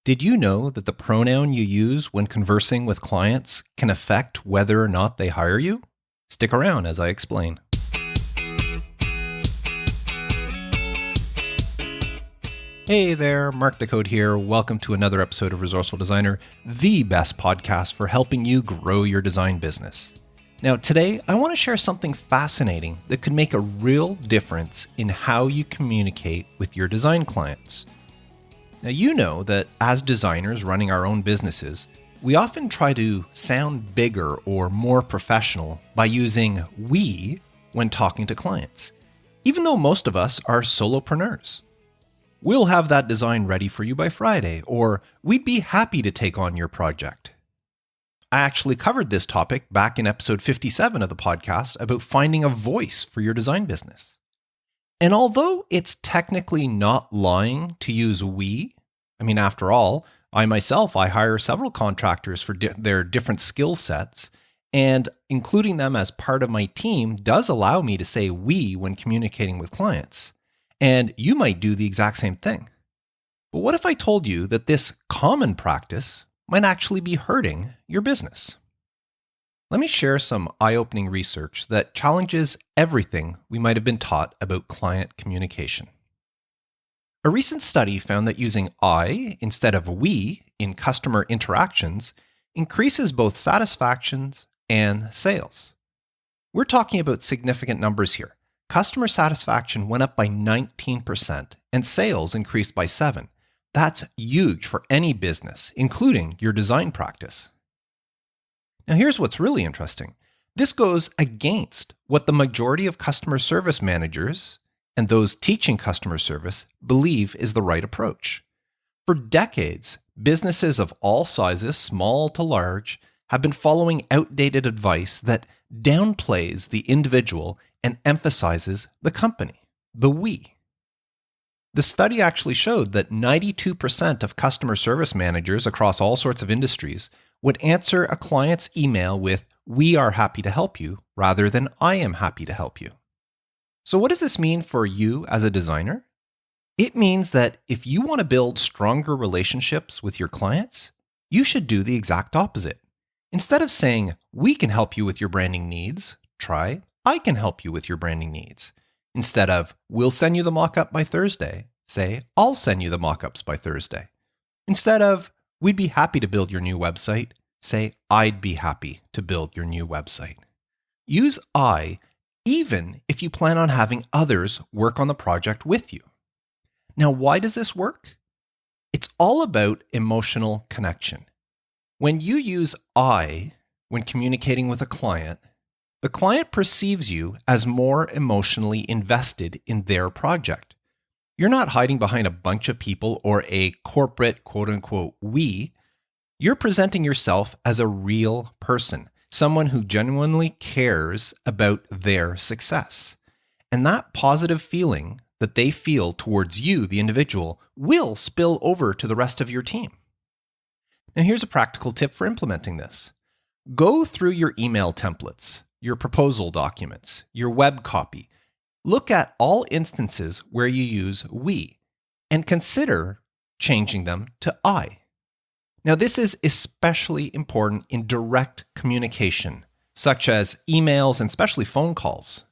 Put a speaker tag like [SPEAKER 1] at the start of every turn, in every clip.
[SPEAKER 1] Did you know that the pronoun you use when conversing with clients can affect whether or not they hire you? Stick around as I explain. Hey there, Mark Decode here. Welcome to another episode of Resourceful Designer, the best podcast for helping you grow your design business. Now, today, I want to share something fascinating that could make a real difference in how you communicate with your design clients. Now, you know that as designers running our own businesses, we often try to sound bigger or more professional by using we when talking to clients, even though most of us are solopreneurs. We'll have that design ready for you by Friday, or we'd be happy to take on your project. I actually covered this topic back in episode 57 of the podcast about finding a voice for your design business. And although it's technically not lying to use we, after all, I hire several contractors for their different skill sets, and including them as part of my team does allow me to say we when communicating with clients. And you might do the exact same thing. But what if I told you that this common practice might actually be hurting your business? Let me share some eye-opening research that challenges everything we might have been taught about client communication. A recent study found that using I instead of we in customer interactions increases both satisfactions and sales. We're talking about significant numbers here. Customer satisfaction went up by 19% and sales increased by 7%. That's huge for any business, including your design practice. Now, here's what's really interesting. This goes against what the majority of customer service managers and those teaching customer service believe is the right approach. For decades, businesses of all sizes, small to large, have been following outdated advice that downplays the individual and emphasizes the company, the we. The study actually showed that 92% of customer service managers across all sorts of industries would answer a client's email with, "We are happy to help you," rather than "I am happy to help you." So what does this mean for you as a designer? It means that if you want to build stronger relationships with your clients, you should do the exact opposite. Instead of saying, "We can help you with your branding needs," try, "I can help you with your branding needs." Instead of, "We'll send you the mock-up by Thursday," say, "I'll send you the mock-ups by Thursday." Instead of, "We'd be happy to build your new website," say, "I'd be happy to build your new website." Use I, even if you plan on having others work on the project with you. Now, why does this work? It's all about emotional connection. When you use I when communicating with a client, the client perceives you as more emotionally invested in their project. You're not hiding behind a bunch of people or a corporate quote-unquote we. You're presenting yourself as a real person, someone who genuinely cares about their success. And that positive feeling that they feel towards you, the individual, will spill over to the rest of your team. Now, here's a practical tip for implementing this. Go through your email templates, your proposal documents, your web copy. Look at all instances where you use we and consider changing them to I. Now, this is especially important in direct communication, such as emails and especially phone calls.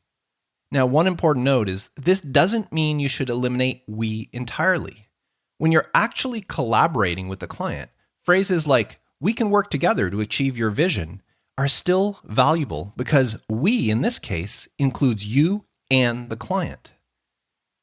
[SPEAKER 1] Now, one important note is this doesn't mean you should eliminate we entirely. When you're actually collaborating with the client, phrases like, "We can work together to achieve your vision," are still valuable because we, in this case, includes you and the client.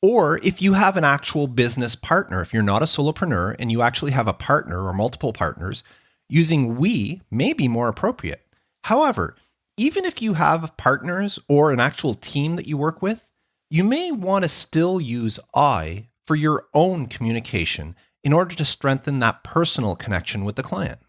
[SPEAKER 1] Or if you have an actual business partner, if you're not a solopreneur and you actually have a partner or multiple partners, using we may be more appropriate. However, even if you have partners or an actual team that you work with, you may want to still use I for your own communication in order to strengthen that personal connection with the client.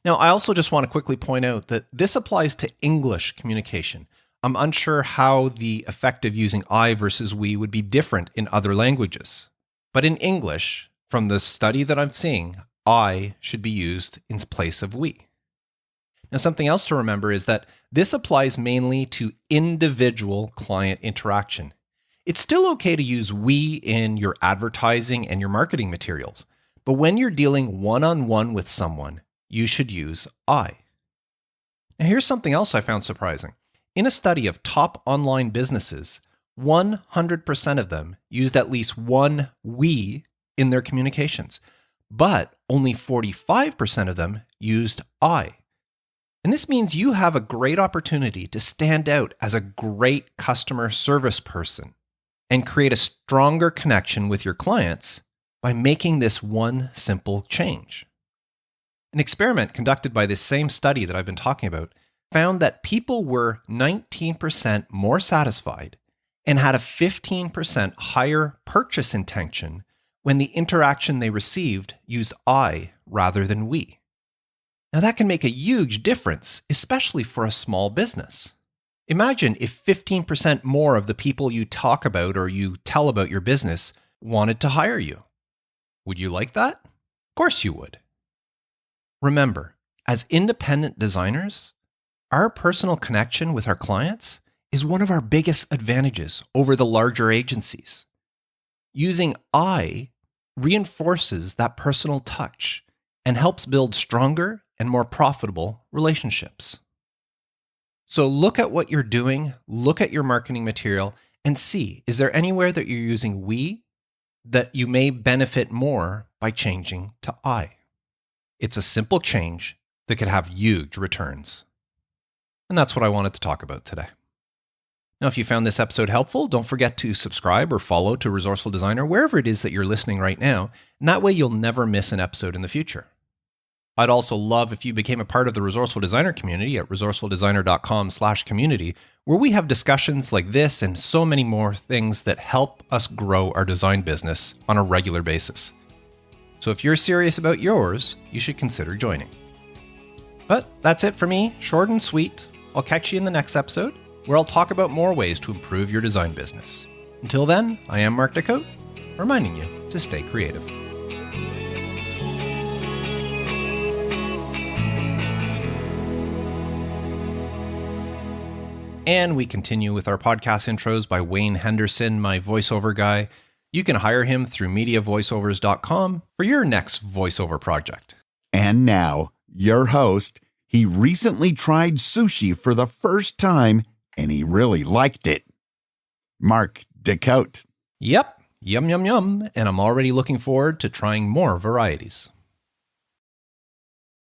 [SPEAKER 1] Now, I also just want to quickly point out that this applies to English communication. I'm unsure how the effect of using I versus we would be different in other languages. But in English, from the study that I'm seeing, I should be used in place of we. Now, something else to remember is that this applies mainly to individual client interaction. It's still okay to use we in your advertising and your marketing materials, But when you're dealing one-on-one with someone, you should use I. Now here's something else I found surprising. In a study of top online businesses, 100% of them used at least one we in their communications, but only 45% of them used I. And this means you have a great opportunity to stand out as a great customer service person and create a stronger connection with your clients by making this one simple change. An experiment conducted by this same study that I've been talking about found that people were 19% more satisfied and had a 15% higher purchase intention when the interaction they received used I rather than we. Now that can make a huge difference, especially for a small business. Imagine if 15% more of the people you talk about or you tell about your business wanted to hire you. Would you like that? Of course you would. Remember, as independent designers, our personal connection with our clients is one of our biggest advantages over the larger agencies. Using I reinforces that personal touch and helps build stronger and more profitable relationships. So look at what you're doing, look at your marketing material, and see, is there anywhere that you're using we that you may benefit more by changing to I? It's a simple change that could have huge returns. And that's what I wanted to talk about today. Now, if you found this episode helpful, don't forget to subscribe or follow to Resourceful Designer wherever it is that you're listening right now, and that way you'll never miss an episode in the future. I'd also love if you became a part of the Resourceful Designer community at resourcefuldesigner.com/community, where we have discussions like this and so many more things that help us grow our design business on a regular basis. So if you're serious about yours, you should consider joining. But that's it for me, short and sweet. I'll catch you in the next episode, where I'll talk about more ways to improve your design business. Until then, I am Mark Decote, reminding you to stay creative. And we continue with our podcast intros by Wayne Henderson, my voiceover guy. You can hire him through mediavoiceovers.com for your next voiceover project.
[SPEAKER 2] And now, your host. He recently tried sushi for the first time, and he really liked it. Mark Decote.
[SPEAKER 1] Yep, yum, yum, yum. And I'm already looking forward to trying more varieties.